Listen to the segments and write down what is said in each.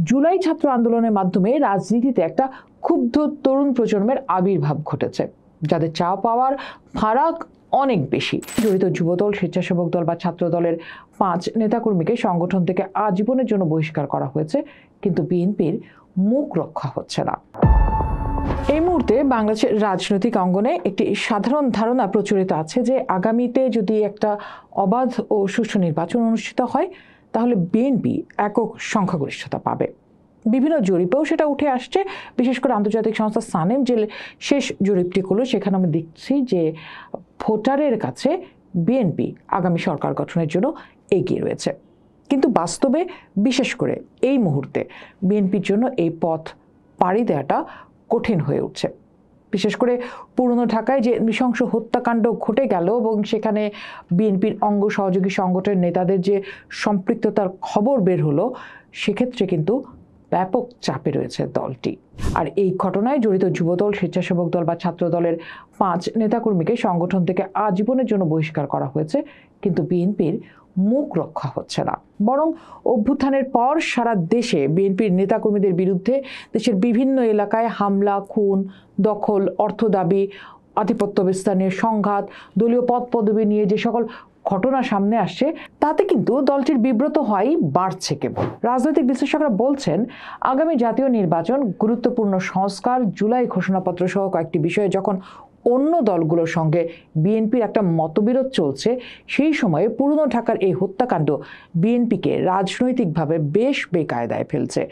জুলাই ছাত্র আন্দোলনের মাধ্যমে রাজনীতিতে একটা ক্ষুব্ধ তরুণ প্রজন্মের আবির্ভাব ঘটেছে, যাদের চাওয়া পাওয়ার ফারাক অনেক বেশি। জড়িত যুবদল, স্বেচ্ছাসেবক দল বা ছাত্র দলের 5 নেতাকর্মীকে সংগঠন থেকে আজীবনের জন্য বহিষ্কার করা হয়েছে, কিন্তু বিএনপির মুখ রক্ষা হচ্ছে না। এই মুহূর্তে বাংলাদেশের রাজনৈতিক অঙ্গনে একটি সাধারণ ধারণা প্রচলিত আছে যে আগামীতে যদি একটা অবাধ ও সুষ্ঠু নির্বাচন অনুষ্ঠিত হয়, তাহলে বিএনপি একক সংখ্যাগরিষ্ঠতা পাবে। বিভিন্ন জরিপেও সেটা উঠে আসছে। বিশেষ করে আন্তর্জাতিক সংস্থা সানেম যে শেষ জরিপটি করলো, সেখানে আমরা দেখছি যে ভোটারের কাছে বিএনপি আগামী সরকার গঠনের জন্য এগিয়ে রয়েছে। কিন্তু বাস্তবে বিশেষ করে এই মুহূর্তে বিএনপির জন্য এই পথ পাড়ি দেওয়াটা কঠিন হয়ে উঠছে। বিশেষ করে পুরনো ঢাকায় যে নৃশংস হত্যাকাণ্ড ঘটে গেল এবং সেখানে বিএনপির অঙ্গ সহযোগী সংগঠনের নেতাদের যে সম্পৃক্ততার খবর বের হলো, সেক্ষেত্রে কিন্তু ব্যাপক চাপে রয়েছে দলটি। আর এই ঘটনায় জড়িত যুবদল, স্বেচ্ছাসেবক দল বা ছাত্র দলের 5 নেতাকর্মীকে সংগঠন থেকে আজীবনের জন্য বহিষ্কার করা হয়েছে, কিন্তু বিএনপির মুখ রক্ষা হচ্ছে না। বরং অভ্যুত্থানের পর সারা দেশে বিএনপির নেতাকর্মীদের বিরুদ্ধে দেশের বিভিন্ন এলাকায় হামলা, খুন, দখল, অর্থ দাবি, আধিপত্য বিস্তার নিয়ে সংঘাত, দলীয় পদ পদবি নিয়ে যে সকল ঘটনা সামনে আসছে, তাতে কিন্তু দলটির বিব্রত হওয়াই বাড়ছে কেবল। রাজনৈতিক বিশ্লেষকরা বলছেন, আগামী জাতীয় নির্বাচন, গুরুত্বপূর্ণ সংস্কার, জুলাই ঘোষণাপত্র সহ কয়েকটি বিষয়ে যখন অন্য দলগুলোর সঙ্গে বিএনপির একটা মতবিরোধ চলছে, সেই সময়ে পুরনো ঢাকার এই হত্যাকাণ্ড বিএনপিকে রাজনৈতিকভাবে বেশ বেকায়দায় ফেলছে।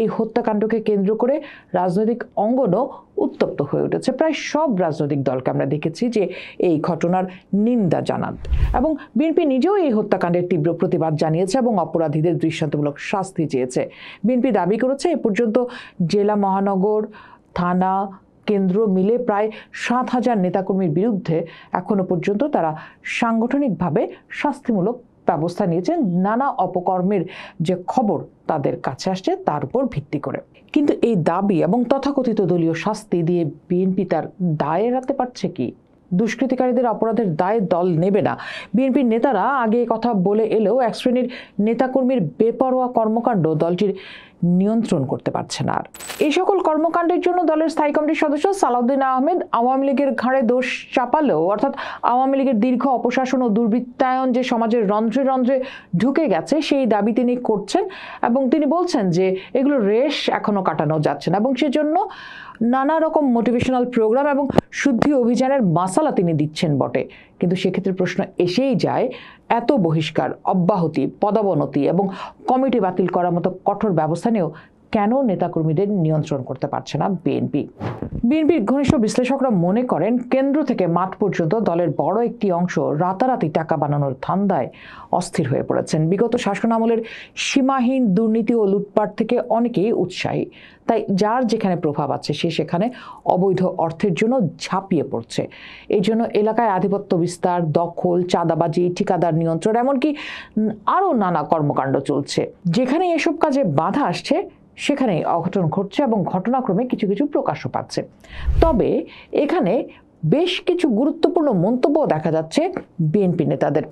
এই হত্যাকাণ্ডকে কেন্দ্র করে রাজনৈতিক অঙ্গনও উত্তপ্ত হয়ে উঠেছে। প্রায় সব রাজনৈতিক দলকে আমরা দেখেছি যে এই ঘটনার নিন্দা জানান, এবং বিএনপি নিজেও এই হত্যাকাণ্ডের তীব্র প্রতিবাদ জানিয়েছে এবং অপরাধীদের দৃষ্টান্তমূলক শাস্তি চেয়েছে। বিএনপি দাবি করেছে এ পর্যন্ত জেলা, মহানগর, থানা, কেন্দ্র মিলে প্রায় 7,000 নেতাকর্মীর বিরুদ্ধে এখনো পর্যন্ত তারা সাংগঠনিকভাবে শাস্তিমূলক ব্যবস্থা নিয়েছেন, নানা অপকর্মের যে খবর তাদের কাছে আসছে তার উপর ভিত্তি করে। কিন্তু এই দাবি এবং তথাকথিত দলীয় শাস্তি দিয়ে বিএনপি তার দায় এড়াতে পারছে কি? দুষ্কৃতিকারীদের অপরাধের দায় দল নেবে না। বিএনপির নেতারা আগে কথা বলে এলেও এক শ্রেণীর নেতাকর্মীর বেপরোয়া কর্মকাণ্ড দলটির নিয়ন্ত্রণ করতে পারছে না। আর এই সকল কর্মকাণ্ডের জন্য দলের স্থায়ী কমিটির সদস্য সালাউদ্দিন আহমেদ আওয়ামী লীগের ঘাড়ে দোষ চাপালেও, অর্থাৎ আওয়ামী লীগের দীর্ঘ অপশাসন ও দুর্বৃত্তায়ন যে সমাজের রন্ধ্রে রন্ধ্রে ঢুকে গেছে, সেই দাবি তিনি করছেন এবং তিনি বলছেন যে এগুলো রেশ এখনো কাটানো যাচ্ছে না, এবং সেজন্য নানা রকম মোটিভেশনাল প্রোগ্রাম এবং শুদ্ধি অভিযানের মাসালা তিনি দিচ্ছেন বটে। কিন্তু সেক্ষেত্রে প্রশ্ন এসেই যায়, এত বহিষ্কার, অব্যাহতি, পদোন্নতি এবং কমিটি বাতিল করার মতো কঠোর ব্যবস্থা নিয়েও কেন নেতাকর্মীদের নিয়ন্ত্রণ করতে পারছে না বিএনপি? বিএনপির ঘনিষ্ঠ বিশ্লেষকরা মনে করেন, কেন্দ্র থেকে মাঠ পর্যন্ত দলের বড় একটি অংশ রাতারাতি টাকা বানানোর ধান্দায় অস্থির হয়ে পড়েছেন। বিগত শাসন আমলের সীমাহীন দুর্নীতি ও লুটপাট থেকে অনেকেই উৎসাহী, তাই যার যেখানে প্রভাব আছে সে সেখানে অবৈধ অর্থের জন্য ঝাঁপিয়ে পড়ছে। এই জন্য এলাকায় আধিপত্য বিস্তার, দখল, চাঁদাবাজি, ঠিকাদার নিয়ন্ত্রণ, এমনকি আরও নানা কর্মকাণ্ড চলছে। যেখানে এসব কাজে বাধা আসছে সেখানেই অঘটন ঘটছে এবং ঘটনাক্রমে কিছু কিছু প্রকাশ্য পাচ্ছে। তবে এখানে বেশ কিছু গুরুত্বপূর্ণ মন্তব্য দেখা যাচ্ছে বিএনপি নেতাদের।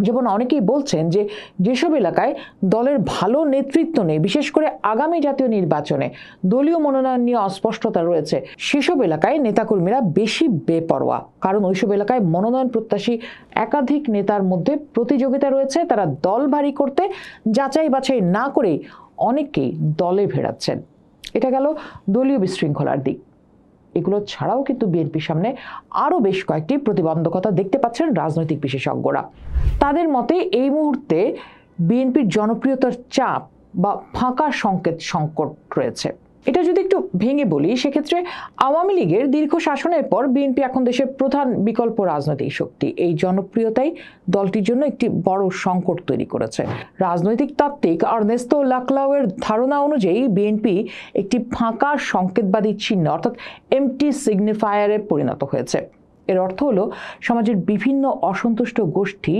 যেমন অনেকেই বলছেন যে যেসব এলাকায় দলের ভালো নেতৃত্ব নেই, বিশেষ করে আগামী জাতীয় নির্বাচনে দলীয় মনোনয়ন নিয়ে অস্পষ্টতা রয়েছে, সেসব এলাকায় নেতাকর্মীরা বেশি বেপরোয়া। কারণ ওইসব এলাকায় মনোনয়ন প্রত্যাশী একাধিক নেতার মধ্যে প্রতিযোগিতা রয়েছে। তারা দল ভারী করতে যাচাই বাছাই না করেই অনেকেই দলে ভেড়াচ্ছেন। এটা গেল দলীয় বিশৃঙ্খলার দিক। এগুলো ছাড়াও কিন্তু বিএনপির সামনে আরও বেশ কয়েকটি প্রতিবন্ধকতা দেখতে পাচ্ছেন রাজনৈতিক বিশেষজ্ঞরা। তাদের মতে এই মুহূর্তে বিএনপির জনপ্রিয়তার চাপ বা ফাঁকা সংকট রয়েছে। এটা যদি একটু ভেঙে বলি, সেক্ষেত্রে আওয়ামী লীগের দীর্ঘ শাসনের পর বিএনপি এখন দেশের প্রধান বিকল্প রাজনৈতিক শক্তি। এই জনপ্রিয়তাই দলটির জন্য একটি বড় সংকট তৈরি করেছে। রাজনৈতিক তাত্ত্বিক আর্নেস্তো লাক্লাউয়ের ধারণা অনুযায়ী বিএনপি একটি ফাঁকা সংকেতবাদী চিহ্ন, অর্থাৎ এমটি সিগনিফায়ারে পরিণত হয়েছে। এর অর্থ হলো, সমাজের বিভিন্ন অসন্তুষ্ট গোষ্ঠী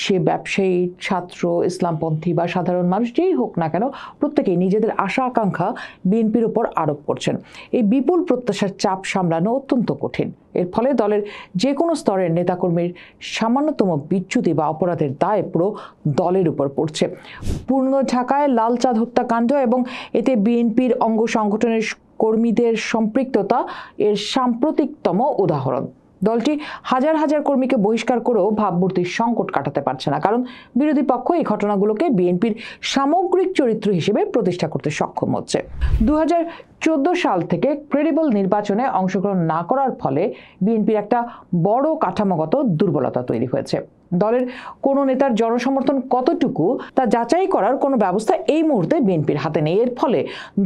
সে ব্যবসায়ী, ছাত্র, ইসলামপন্থী বা সাধারণ মানুষ যেই হোক না কেন, প্রত্যেকেই নিজেদের আশা আকাঙ্ক্ষা বিএনপির উপর আরোপ করছেন। এই বিপুল প্রত্যাশার চাপ সামলানো অত্যন্ত কঠিন। এর ফলে দলের যে কোনো স্তরের নেতাকর্মীর সামান্যতম বিচ্যুতি বা অপরাধের দায় পুরো দলের উপর পড়ছে। পূর্ণ ঢাকায় লালচাঁদ হত্যাকাণ্ড এবং এতে বিএনপির অঙ্গ সংগঠনের কর্মীদের সম্পৃক্ততা এর সাম্প্রতিকতম উদাহরণ। দলটি হাজার হাজার কর্মীকে বহিষ্কার করেও ভাবমূর্তির সংকট কাটাতে পারছে না, কারণ বিরোধী পক্ষ এই ঘটনাগুলোকে বিএনপির সামগ্রিক চরিত্র হিসেবে প্রতিষ্ঠা করতে সক্ষম হচ্ছে। 2014 সাল থেকে ক্রেডিবল নির্বাচনে অংশগ্রহণ না করার ফলে বিএনপির একটা বড় কাঠামোগত দুর্বলতা তৈরি হয়েছে। দলের কোনো নেতার জনসমর্থন কতটুকু তা যাচাই করার কোনো ব্যবস্থা এই মুহূর্তে বিএনপির হাতে নেই। এর ফলে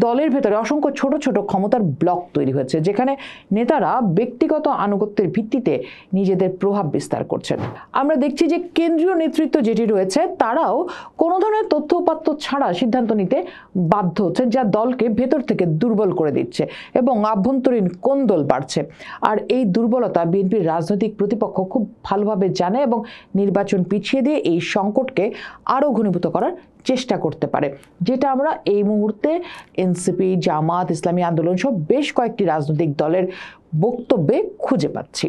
দলের ভেতরে অসংখ্য ছোট ছোট ক্ষমতার ব্লক তৈরি হয়েছে, যেখানে নেতারা ব্যক্তিগত আনুগত্যের ভিত্তিতে নিজেদের প্রভাব বিস্তার করছেন। আমরা দেখছি যে কেন্দ্রীয় নেতৃত্ব যেটি রয়েছে তারাও কোনো ধরনের তথ্য উপাত্ত ছাড়া সিদ্ধান্ত নিতে বাধ্য হচ্ছে, যা দলকে ভেতর থেকে দুর্বল করে দিচ্ছে এবং আভ্যন্তরীণ কোন্দল বাড়ছে। আর এই দুর্বলতা বিএনপির রাজনৈতিক প্রতিপক্ষ খুব ভালোভাবে জানে এবং নির্বাচন পিছিয়ে দিয়ে এই সংকটকে আরও ঘনীভূত করার চেষ্টা করতে পারে, যেটা আমরা এই মুহূর্তে এনসিপি, জামাত, ইসলামী আন্দোলন সহ বেশ কয়েকটি রাজনৈতিক দলের বক্তব্যে খুঁজে পাচ্ছি।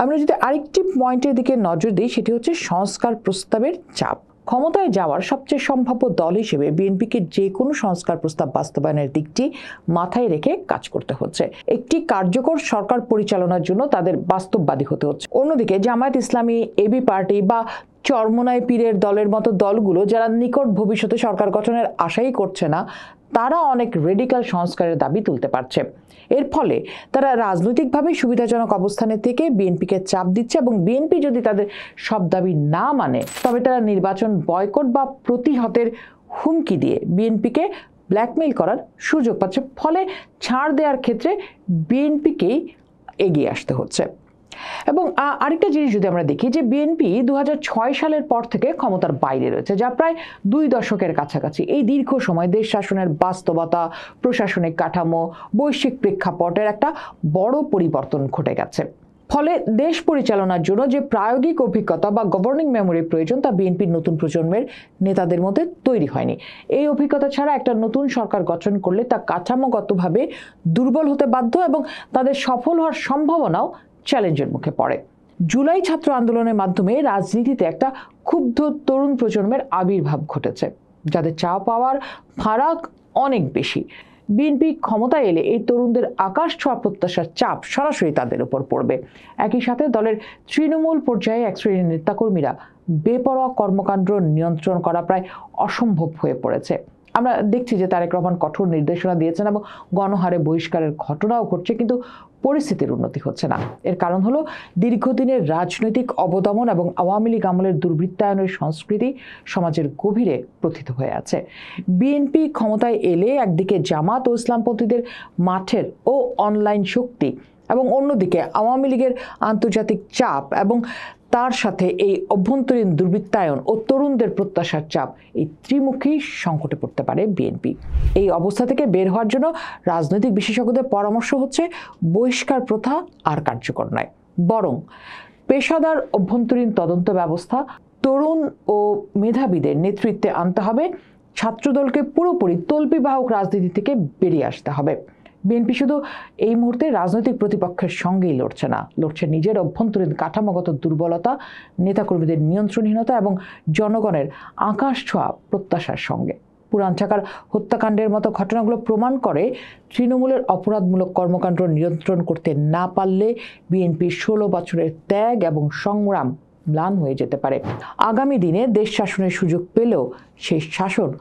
আমরা যদি আরেকটি পয়েন্টের দিকে নজর দিই, সেটি হচ্ছে সংস্কার প্রস্তাবের চাপ। ক্ষমতায় যাওয়ার সবচেয়ে সম্ভাব্য দল হিসেবে বিএনপিকে যে কোনো সংস্কার প্রস্তাব বাস্তবায়নের দিকটি মাথায় রেখে কাজ করতে হচ্ছে। একটি কার্যকর সরকার পরিচালনার জন্য তাদের বাস্তববাদী হতে হচ্ছে। অন্যদিকে জামায়াত ইসলামী, এবি পার্টি বা চরমোনাই পীরের দলের মতো দলগুলো, যারা নিকট ভবিষ্যতে সরকার গঠনের আশাই করছে না, তারা অনেক রেডিক্যাল সংস্কারের দাবি তুলতে পারছে। এর ফলে তারা রাজনৈতিকভাবে সুবিধাজনক অবস্থানে থেকে বিএনপিকে চাপ দিচ্ছে এবং বিএনপি যদি তাদের সব দাবি না মানে তবে তারা নির্বাচন বয়কট বা প্রতিহতের হুমকি দিয়ে বিএনপিকে ব্ল্যাকমেইল করার সুযোগ পাচ্ছে। ফলে ছাড় দেওয়ার ক্ষেত্রে বিএনপিকেই এগিয়ে আসতে হচ্ছে। এবং আরেকটা জিনিস যদি আমরা দেখি যে বিএনপি 2006 সালের পর থেকে ক্ষমতার বাইরে রয়েছে, যা প্রায় 2 দশকের কাছাকাছি। এই দীর্ঘ সময় দেশ শাসনের বাস্তবতা, প্রশাসনিক কাঠামো, বৈশ্বিক প্রেক্ষাপটের একটা বড় পরিবর্তন ঘটে গেছে। ফলে দেশ পরিচালনার জন্য যে প্রায়োগিক অভিজ্ঞতা বা গভর্নিং মেমোরি প্রয়োজন তা বিএনপির নতুন প্রজন্মের নেতাদের মধ্যে তৈরি হয়নি। এই অভিজ্ঞতা ছাড়া একটা নতুন সরকার গঠন করলে তা কাঠামোগতভাবে দুর্বল হতে বাধ্য এবং তাদের সফল হওয়ার সম্ভাবনাও চ্যালেঞ্জের মুখে পড়ে। জুলাই ছাত্র আন্দোলনের মাধ্যমে রাজনীতিতে একটা ক্ষুব্ধ তরুণ প্রজন্মের আবির্ভাব ঘটেছে, যাদের চাওয়া পাওয়ার ফারাক অনেক বেশি। বিএনপি ক্ষমতায় এলে এই তরুণদের আকাশ ছোঁয়া প্রত্যাশার চাপ সরাসরি তাদের উপর পড়বে। একই সাথে দলের তৃণমূল পর্যায়ে এক শ্রেণীর নেতাকর্মীরা বেপরোয়া কর্মকাণ্ড নিয়ন্ত্রণ করা প্রায় অসম্ভব হয়ে পড়েছে। আমরা দেখছি যে তারেক রহমান কঠোর নির্দেশনা দিয়েছেন এবং গণহারে বহিষ্কারের ঘটনাও ঘটছে, কিন্তু পরিস্থিতির উন্নতি হচ্ছে না। এর কারণ হলো দীর্ঘদিনের রাজনৈতিক অবদমন এবং আওয়ামী লীগ আমলের দুর্বৃত্তায়নের সংস্কৃতি সমাজের গভীরে প্রথিত হয়ে আছে। বিএনপি ক্ষমতায় এলে একদিকে জামাত ও ইসলামপন্থীদের মাঠের ও অনলাইন শক্তি এবং অন্যদিকে আওয়ামী লীগের আন্তর্জাতিক চাপ এবং তার সাথে এই অভ্যন্তরীণ দুর্বৃত্তায়ন ও তরুণদের প্রত্যাশার চাপ, এই ত্রিমুখী সংকটে পড়তে পারে বিএনপি। এই অবস্থা থেকে বের হওয়ার জন্য রাজনৈতিক বিশেষজ্ঞদের পরামর্শ হচ্ছে বহিষ্কার প্রথা আর কার্যকর নয়, বরং পেশাদার অভ্যন্তরীণ তদন্ত ব্যবস্থা তরুণ ও মেধাবীদের নেতৃত্বে আনতে হবে। ছাত্রদলকে পুরোপুরি তল্পিবাহক রাজনীতি থেকে বেরিয়ে আসতে হবে। বিএনপি শুধু এই মুহূর্তে রাজনৈতিক প্রতিপক্ষের সঙ্গেই লড়ছে না, লড়ছে নিজের অভ্যন্তরীণ কাঠামোগত দুর্বলতা, নেতাকর্মীদের নিয়ন্ত্রণহীনতা এবং জনগণের আকাশ ছোঁয়া প্রত্যাশার সঙ্গে। পুরান ঢাকার হত্যাকাণ্ডের মতো ঘটনাগুলো প্রমাণ করে তৃণমূলের অপরাধমূলক কর্মকাণ্ড নিয়ন্ত্রণ করতে না পারলে বিএনপির 16 বছরের ত্যাগ এবং সংগ্রাম ম্লান হয়ে যেতে পারে। আগামী দিনে দেশ শাসনের সুযোগ পেলেও সেই শাসন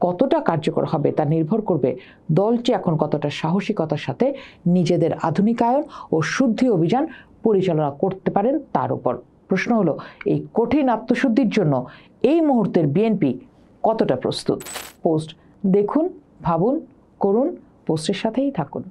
কতটা কার্যকর হবে তা নির্ভর করবে দলটি এখন কতটা সাহসিকতার সাথে নিজেদের আধুনিকায়ন ও শুদ্ধি অভিযান পরিচালনা করতে পারেন তার উপর। প্রশ্ন হলো, এই কঠিন আত্মশুদ্ধির জন্য এই মুহূর্তের বিএনপি কতটা প্রস্তুত? পোস্ট দেখুন, ভাবুন, করুন, পোস্টের সাথেই থাকুন।